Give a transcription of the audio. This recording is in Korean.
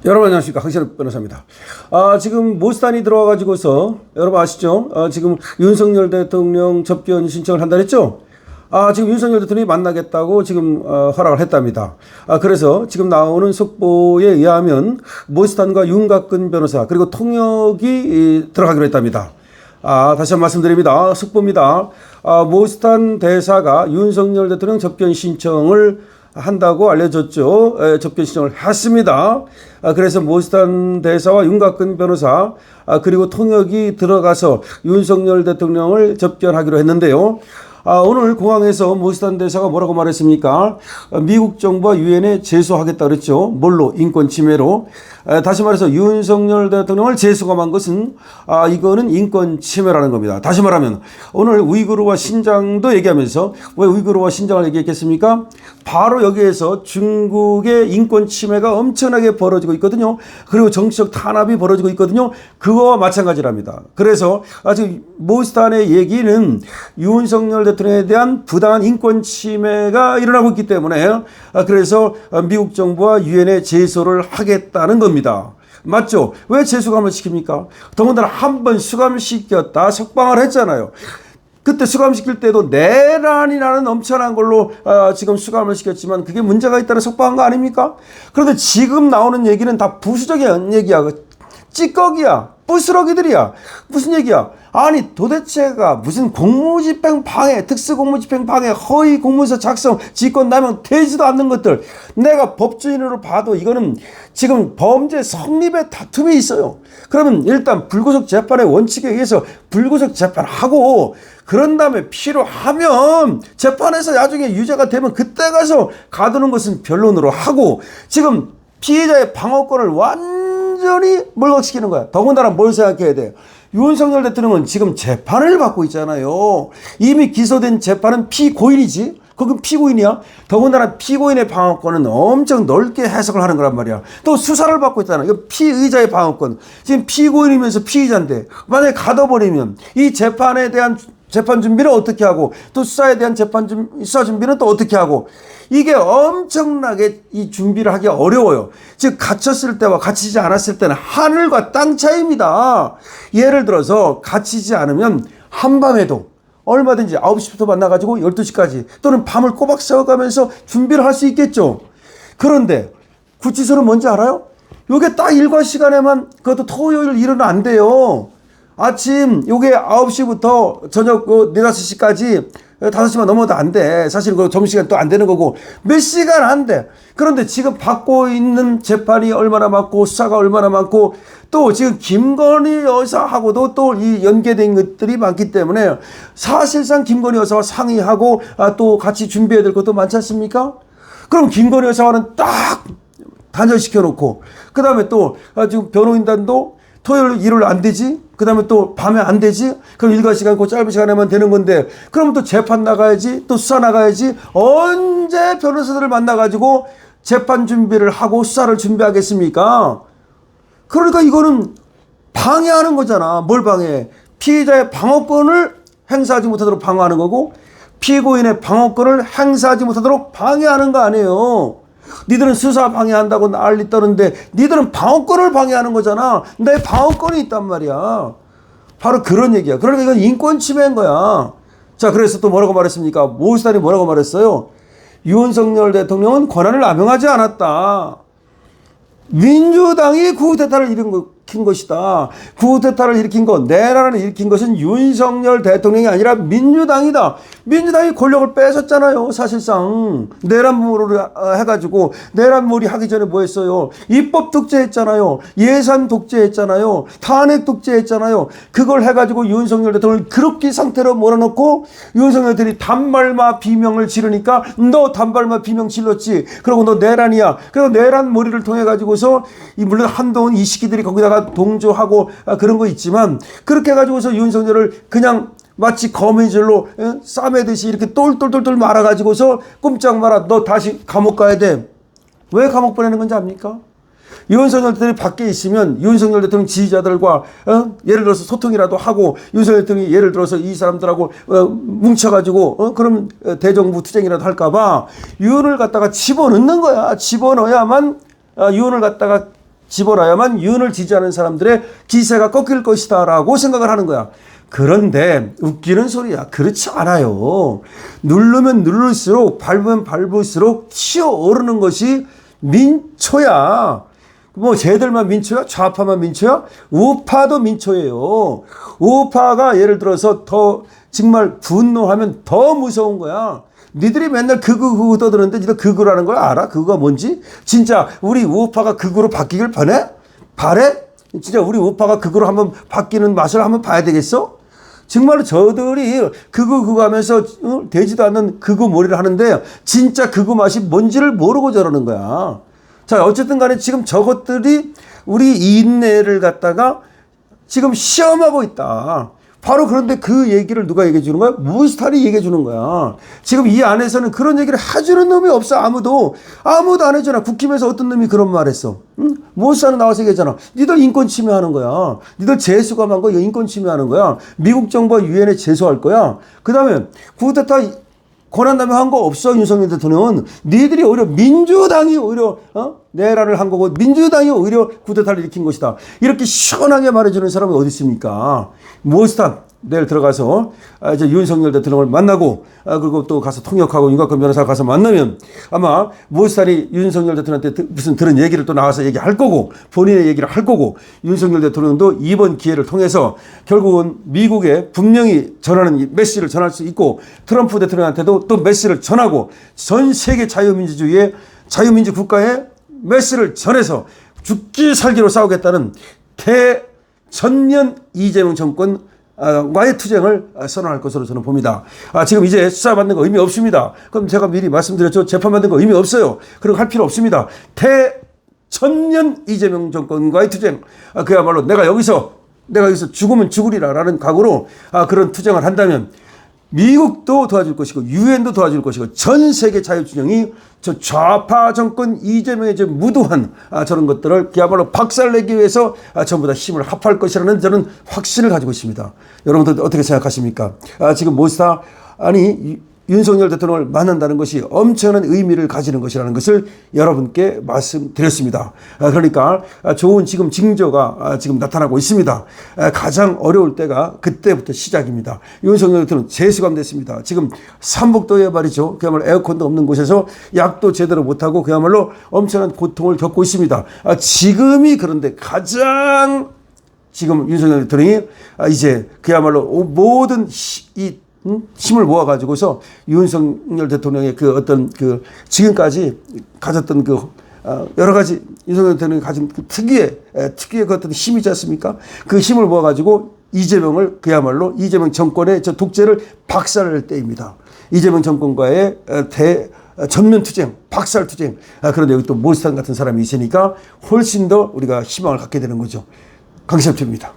여러분 안녕하십니까, 강신업 변호사입니다. 지금 모스탄이 들어와가지고서 여러분 아시죠? 지금 윤석열 대통령 접견 신청을 한다 했죠? 지금 윤석열 대통령이 만나겠다고 지금 허락을 했답니다. 그래서 지금 나오는 속보에 의하면 모스탄과 윤곽근 변호사 그리고 통역이 들어가기로 했답니다. 다시 한번 말씀드립니다. 속보입니다. 모스탄 대사가 윤석열 대통령 접견 신청을 한다고 알려졌죠. 접견 신청을 했습니다. 그래서 모스탄 대사와 윤곽근 변호사 그리고 통역이 들어가서 윤석열 대통령을 접견하기로 했는데요. 오늘 공항에서 모스탄 대사가 뭐라고 말했습니까? 미국 정부와 유엔에 제소하겠다 그랬죠. 뭘로? 인권 침해로. 다시 말해서 윤석열 대통령을 재수감한 것은 이거는 인권 침해라는 겁니다. 다시 말하면 오늘 우이그르와 신장도 얘기하면서 왜 우이그르와 신장을 얘기했겠습니까? 바로 여기에서 중국의 인권 침해가 엄청나게 벌어지고 있거든요. 그리고 정치적 탄압이 벌어지고 있거든요. 그거와 마찬가지랍니다. 그래서 지금 모스탄의 얘기는 윤석열 대통령에 대한 부당한 인권 침해가 일어나고 있기 때문에 그래서 미국 정부와 유엔에 제소를 하겠다는 겁니다. 맞죠? 왜 재수감을 시킵니까? 더군다나 한 번 수감시켰다 석방을 했잖아요. 그때 수감시킬 때도 내란이 나는 엄청난 걸로 지금 수감을 시켰지만 그게 문제가 있다는 석방한 거 아닙니까? 그런데 지금 나오는 얘기는 다 부수적인 얘기야. 찌꺼기야. 부스러기들이야. 무슨 얘기야? 아니 도대체가 무슨 공무집행 방해, 특수공무집행 방해, 허위 공문서 작성, 직권남용 되지도 않는 것들. 내가 법조인으로 봐도 이거는 지금 범죄 성립의 다툼이 있어요. 그러면 일단 불구속 재판의 원칙에 의해서 불구속 재판하고 그런 다음에 필요하면 재판에서 나중에 유죄가 되면 그때 가서 가두는 것은 변론으로 하고 지금 피해자의 방어권을 완전히 몰각시키는 거야. 더군다나 뭘 생각해야 돼요? 윤석열 대통령은 지금 재판을 받고 있잖아요. 이미 기소된 재판은 피고인이지. 그건 피고인이야. 더군다나 피고인의 방어권은 엄청 넓게 해석을 하는 거란 말이야. 또 수사를 받고 있잖아. 이거 피의자의 방어권. 지금 피고인이면서 피의자인데 만약에 가둬버리면 이 재판에 대한 재판 준비를 어떻게 하고 또 수사에 대한 수사 준비는 또 어떻게 하고 이게 엄청나게 이 준비를 하기 어려워요. 즉 갇혔을 때와 갇히지 않았을 때는 하늘과 땅 차이입니다. 예를 들어서 갇히지 않으면 한밤에도 얼마든지 9시부터 만나가지고 12시까지 또는 밤을 꼬박 새워가면서 준비를 할 수 있겠죠. 그런데 구치소는 뭔지 알아요? 요게 딱 일과 시간에만 그것도 토요일 일은 안 돼요. 아침 요게 9시부터 저녁 4, 5시까지 5시만 넘어도 안 돼. 사실 그 점심시간 또 안 되는 거고 몇 시간 안 돼. 그런데 지금 받고 있는 재판이 얼마나 많고 수사가 얼마나 많고 또 지금 김건희 여사하고도 또 이 연계된 것들이 많기 때문에 사실상 김건희 여사와 상의하고 또 같이 준비해야 될 것도 많지 않습니까? 그럼 김건희 여사와는 딱 단절시켜 놓고 그 다음에 또 지금 변호인단도 토요일, 일요일 안 되지? 그 다음에 또 밤에 안 되지? 그럼 일과 시간, 그 짧은 시간에만 되는 건데, 그러면 또 재판 나가야지, 또 수사 나가야지, 언제 변호사들을 만나가지고 재판 준비를 하고 수사를 준비하겠습니까? 그러니까 이거는 방해하는 거잖아. 뭘 방해해? 피해자의 방어권을 행사하지 못하도록 방어하는 거고, 피고인의 방어권을 행사하지 못하도록 방해하는 거 아니에요. 니들은 수사 방해한다고 난리 떠는데 니들은 방어권을 방해하는 거잖아. 내 방어권이 있단 말이야. 바로 그런 얘기야. 그러니까 이건 인권 침해인 거야. 자, 그래서 또 뭐라고 말했습니까? 모스탄이 뭐라고 말했어요? 윤석열 대통령은 권한을 남용하지 않았다. 민주당이 쿠데타를 일으킨 것이다. 쿠데타를 일으킨 것, 내란을 일으킨 것은 윤석열 대통령이 아니라 민주당이다. 민주당이 권력을 뺏었잖아요. 사실상 내란몰이를 해가지고 내란몰이 하기 전에 뭐 했어요? 입법 독재했잖아요. 예산 독재했잖아요. 탄핵 독재했잖아요. 그걸 해가지고 윤석열 대통령을 그렇게 상태로 몰아넣고 윤석열 대통령이 단발마 비명을 지르니까 너 단발마 비명 질렀지. 그리고 너 내란이야. 그리고 내란몰이를 통해 가지고서 물론 한동훈 이 시기들이 거기다가 동조하고 그런 거 있지만 그렇게 해가지고서 윤석열을 그냥 마치 거미줄로 싸매듯이 이렇게 똘똘똘똘 말아가지고서 꼼짝 마라. 너 다시 감옥 가야 돼. 왜 감옥 보내는 건지 압니까? 윤석열 대통령이 밖에 있으면 윤석열 대통령 지지자들과 예를 들어서 소통이라도 하고 윤석열 대통령이 예를 들어서 이 사람들하고 뭉쳐가지고 그럼 대정부 투쟁이라도 할까봐 윤을 갖다가 집어넣는 거야. 집어넣어야만 윤을 갖다가 집어라야만 윤을 지지하는 사람들의 기세가 꺾일 것이다라고 생각을 하는 거야. 그런데 웃기는 소리야. 그렇지 않아요. 누르면 누를수록 밟으면 밟을수록 튀어오르는 것이 민초야. 뭐 쟤들만 민초야? 좌파만 민초야? 우파도 민초예요. 우파가 예를 들어서 더 정말 분노하면 더 무서운 거야. 니들이 맨날 극우 떠드는데 니들 극우라는 걸 알아? 극우가 뭔지? 진짜 우리 우파가 극우로 바뀌길 바래? 진짜 우리 우파가 극우로 한번 바뀌는 맛을 한번 봐야 되겠어? 정말로 저들이 극우 하면서 되지도 않는 극우 몰이를 하는데 진짜 극우 맛이 뭔지를 모르고 저러는 거야. 자, 어쨌든 간에 지금 저것들이 우리 인내를 갖다가 지금 시험하고 있다. 바로 그런데 그 얘기를 누가 얘기해 주는 거야? 무스탄이 얘기해 주는 거야. 지금 이 안에서는 그런 얘기를 해주는 놈이 없어. 아무도 안 해주나. 국힘에서 어떤 놈이 그런 말 했어. 응? 무스탄은 나와서 얘기했잖아. 니들 인권 침해하는 거야. 니들 재수감한 거 인권 침해하는 거야. 미국 정부와 유엔에 제소할 거야. 그 다음에 쿠데타 권한남용 거 없어. 윤석열 대통령은 니들이 오히려 민주당이 오히려 내란을 한 거고 민주당이 오히려 쿠데타를 일으킨 것이다. 이렇게 시원하게 말해주는 사람이 어디 있습니까? 모스탄 내일 들어가서 이제 윤석열 대통령을 만나고 그리고 또 가서 통역하고 윤곽근 변호사 가서 만나면 아마 모스탄이 윤석열 대통령한테 무슨 들은 얘기를 또 나와서 얘기할 거고 본인의 얘기를 할 거고 윤석열 대통령도 이번 기회를 통해서 결국은 미국에 분명히 전하는 메시지를 전할 수 있고 트럼프 대통령한테도 또 메시지를 전하고 전 세계 자유민주주의의 자유민주 국가에 메시지를 전해서 죽기 살기로 싸우겠다는 대전면 이재명 정권 과의 투쟁을 선언할 것으로 저는 봅니다. 지금 이제 수사받는 거 의미 없습니다. 그럼 제가 미리 말씀드렸죠. 재판받는 거 의미 없어요. 그리고 할 필요 없습니다. 대전면 이재명 정권과의 투쟁. 그야말로 내가 여기서 죽으면 죽으리라라는 각오로 그런 투쟁을 한다면 미국도 도와줄 것이고 유엔도 도와줄 것이고 전 세계 자유진영이 저 좌파 정권 이재명의 저 무도한 저런 것들을 그야말로 박살내기 위해서 전부 다 힘을 합할 것이라는 저는 확신을 가지고 있습니다. 여러분들 어떻게 생각하십니까? 지금 모스타 윤석열 대통령을 만난다는 것이 엄청난 의미를 가지는 것이라는 것을 여러분께 말씀드렸습니다. 그러니까 좋은 지금 징조가 지금 나타나고 있습니다. 가장 어려울 때가 그때부터 시작입니다. 윤석열 대통령 재수감 됐습니다. 지금 삼북도에 말이죠. 그야말로 에어컨도 없는 곳에서 약도 제대로 못하고 그야말로 엄청난 고통을 겪고 있습니다. 지금이 그런데 가장 지금 윤석열 대통령이 이제 그야말로 모든 힘을 모아가지고서 윤석열 대통령의 그 어떤 그 지금까지 가졌던 그 여러 가지 윤석열 대통령이 가진 그 특유의 그 어떤 힘이 있지 않습니까? 그 힘을 모아가지고 이재명을 그야말로 이재명 정권의 저 독재를 박살낼 때입니다. 이재명 정권과의 전면 투쟁, 박살 투쟁. 그런데 여기 또 모스탄 같은 사람이 있으니까 훨씬 더 우리가 희망을 갖게 되는 거죠. 강시엽입니다.